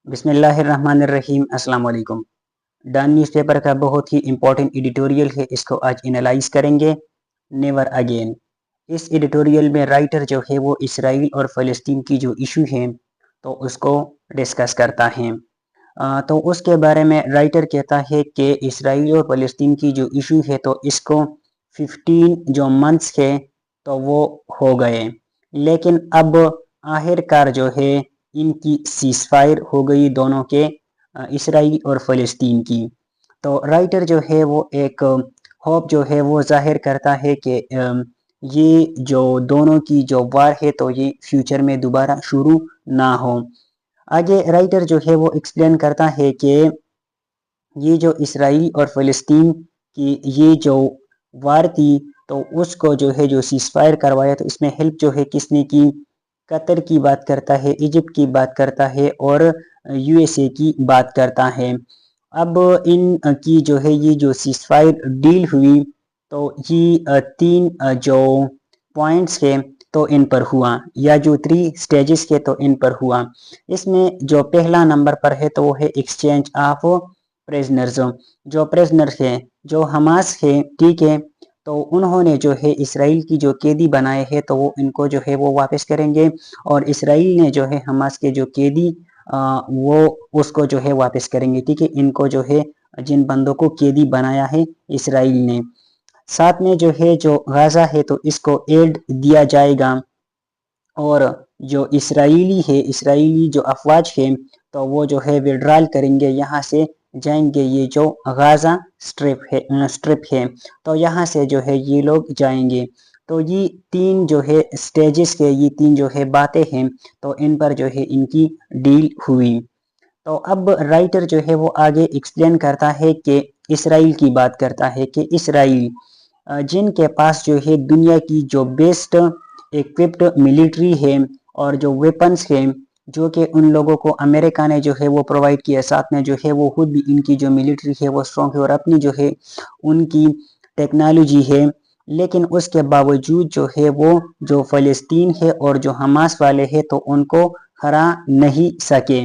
بسم اللہ الرحمن الرحیم۔ السلام علیکم۔ ڈان نیوز پیپر کا بہت ہی امپورٹنٹ ایڈیٹوریل ہے، اس کو آج انالائز کریں گے۔ نیور اگین، اس ایڈیٹوریل میں رائٹر جو ہے وہ اسرائیل اور فلسطین کی جو ایشو ہے تو اس کو ڈسکس کرتا ہے۔ تو اس کے بارے میں رائٹر کہتا ہے کہ اسرائیل اور فلسطین کی جو ایشو ہے تو اس کو 15 جو منتھس ہے تو وہ ہو گئے، لیکن اب آخر کار جو ہے ان کی سیز فائر ہو گئی، دونوں کے اسرائیل اور فلسطین کی۔ تو رائٹر جو ہے وہ ایک ہوپ جو ہے وہ ظاہر کرتا ہے کہ یہ جو دونوں کی جو وار ہے تو یہ فیوچر میں دوبارہ شروع نہ ہو۔ آگے رائٹر جو ہے وہ ایکسپلین کرتا ہے کہ یہ جو اسرائیل اور فلسطین کی یہ جو وار تھی تو اس کو جو ہے جو سیز فائر کروایا تو اس میں ہیلپ جو ہے کس نے کی؟ قطر کی بات کرتا ہے، ایجپٹ کی بات کرتا ہے اور یو ایس اے کی بات کرتا ہے۔ اب ان کی جو ہے یہ جو سیز فائر ڈیل ہوئی تو یہ 3 جو پوائنٹس ہے تو ان پر ہوا، یا جو 3 سٹیجز کے تو ان پر ہوا۔ اس میں جو پہلا نمبر پر ہے تو وہ ہے ایکسچینج آف پریزنرز۔ جو پریزنرز ہے جو حماس ہے، ٹھیک ہے، تو انہوں نے جو ہے اسرائیل کی جو قیدی بنائے ہیں تو وہ ان کو جو ہے وہ واپس کریں گے، اور اسرائیل نے جو ہے حماس کے جو قیدی وہ اس کو جو ہے واپس کریں گے، ٹھیک ہے۔ ان کو جو ہے جن بندوں کو قیدی بنایا ہے اسرائیل نے، ساتھ میں جو ہے جو غزہ ہے تو اس کو ایڈ دیا جائے گا، اور جو اسرائیلی جو افواج ہیں تو وہ جو ہے وڈرال کریں گے، یہاں سے جائیں گے، یہ جو غزہ سٹرپ ہے تو یہاں سے جو ہے یہ لوگ جائیں گے۔ تو یہ 3 جو ہے سٹیجز کے، یہ 3 جو ہے باتیں ہیں تو ان پر جو ہے ان کی ڈیل ہوئی۔ تو اب رائٹر جو ہے وہ آگے ایکسپلین کرتا ہے کہ اسرائیل کی بات کرتا ہے کہ اسرائیل جن کے پاس جو ہے دنیا کی جو بیسٹ ایکوپڈ ملٹری ہے اور جو ویپنز ہیں جو کہ ان لوگوں کو امریکہ نے جو ہے وہ پرووائڈ کیا، ساتھ میں جو ہے وہ خود بھی ان کی جو ملٹری ہے وہ اسٹرانگ ہے اور اپنی جو ہے ان کی ٹیکنالوجی ہے، لیکن اس کے باوجود جو ہے وہ جو فلسطین ہے اور جو حماس والے ہیں تو ان کو ہرا نہیں سکے،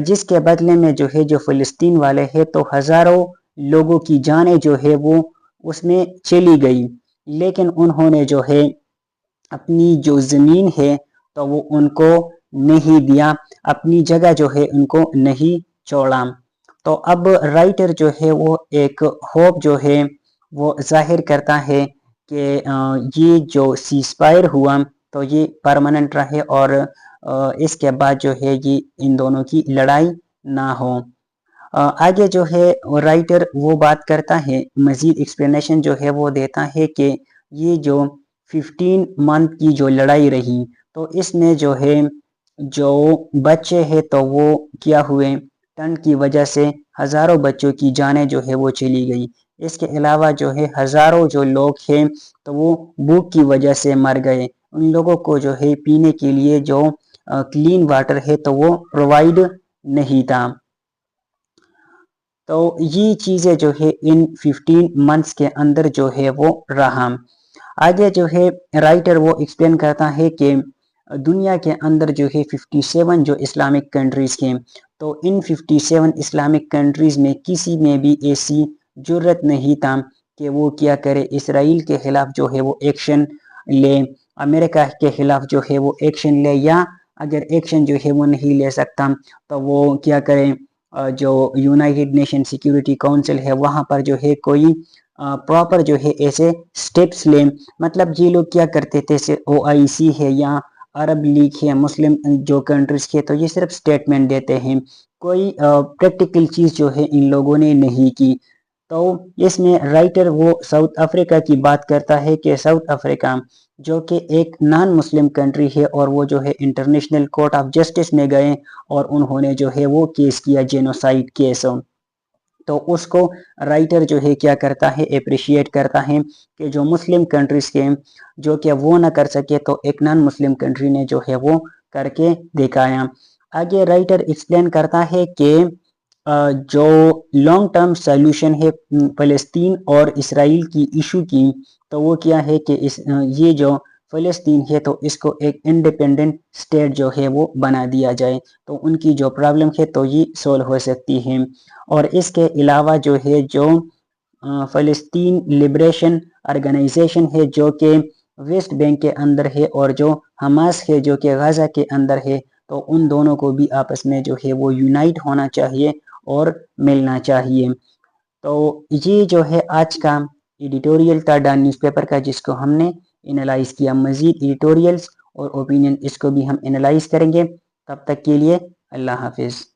جس کے بدلے میں جو ہے جو فلسطین والے ہیں تو ہزاروں لوگوں کی جانیں جو ہے وہ اس میں چلی گئی، لیکن انہوں نے جو ہے اپنی جو زمین ہے تو وہ ان کو نہیں دیا، اپنی جگہ جو ہے ان کو نہیں چھوڑا۔ تو اب رائٹر جو ہے وہ ایک ہوپ جو ہے وہ ظاہر کرتا ہے کہ یہ جو سیز فائر ہوا تو یہ پرماننٹ رہے، اور اس کے بعد جو ہے یہ ان دونوں کی لڑائی نہ ہو۔ آگے جو ہے رائٹر وہ بات کرتا ہے، مزید ایکسپلینیشن جو ہے وہ دیتا ہے کہ یہ جو 15 منتھ کی جو لڑائی رہی تو اس میں جو ہے جو بچے ہیں تو وہ کیا ہوئے، ٹنڈ کی وجہ سے ہزاروں بچوں کی جانیں جو ہے وہ چلی گئی۔ اس کے علاوہ جو ہے ہزاروں جو لوگ ہیں تو وہ بھوک کی وجہ سے مر گئے، ان لوگوں کو جو ہے پینے کے لیے جو کلین واٹر ہے تو وہ پرووائڈ نہیں تھا۔ تو یہ چیزیں جو ہے ان 15 منتھس کے اندر جو ہے وہ رہا۔ آگے جو ہے رائٹر وہ ایکسپلین کرتا ہے کہ دنیا کے اندر جو ہے 57 جو اسلامک کنٹریز ہیں تو ان 57 اسلامک کنٹریز میں کسی میں بھی ایسی جرت نہیں تھا کہ وہ کیا کرے، اسرائیل کے خلاف جو ہے وہ ایکشن لے، امریکہ کے خلاف جو ہے وہ ایکشن لے، یا اگر ایکشن جو ہے وہ نہیں لے سکتا تو وہ کیا کرے، جو یونائٹڈ نیشن سیکیورٹی کونسل ہے وہاں پر جو ہے کوئی پراپر جو ہے ایسے سٹیپس لیں۔ مطلب یہ لوگ کیا کرتے تھے، OIC ہے یا عرب لیگ ہے، مسلم جو کنٹریز کے، تو یہ صرف سٹیٹمنٹ دیتے ہیں، کوئی پریکٹیکل چیز جو ہے ان لوگوں نے نہیں کی۔ تو اس میں رائٹر وہ ساؤتھ افریقہ کی بات کرتا ہے کہ ساؤتھ افریقہ جو کہ ایک نان مسلم کنٹری ہے اور وہ جو ہے انٹرنیشنل کورٹ آف جسٹس میں گئے اور انہوں نے جو ہے وہ کیس کیا، جینوسائیڈ کیس، تو اس کو رائٹر جو ہے کیا کرتا ہے، اپریشیٹ کرتا ہے کہ جو مسلم کنٹریز کے جو کہ وہ نہ کر سکے تو ایک نان مسلم کنٹری نے جو ہے وہ کر کے دکھایا۔ آگے رائٹر ایکسپلین کرتا ہے کہ جو لانگ ٹرم سولوشن ہے فلسطین اور اسرائیل کی ایشو کی تو وہ کیا ہے کہ یہ جو فلسطین ہے تو اس کو ایک انڈیپینڈنٹ اسٹیٹ جو ہے وہ بنا دیا جائے، تو ان کی جو پرابلم ہے تو یہ سولو ہو سکتی ہے۔ اور اس کے علاوہ جو ہے جو فلسطین لبریشن آرگنائزیشن ہے جو کہ ویسٹ بینک کے اندر ہے، اور جو حماس ہے جو کہ غزہ کے اندر ہے، تو ان دونوں کو بھی آپس میں جو ہے وہ یونائٹ ہونا چاہیے اور ملنا چاہیے۔ تو یہ جو ہے آج کا ایڈیٹوریل تھا ڈان نیوز پیپر کا، جس کو ہم نے انالائز کیا۔ مزید ایڈیٹوریلز اور اوپینین اس کو بھی ہم انالائز کریں گے۔ تب تک کے لیے اللہ حافظ۔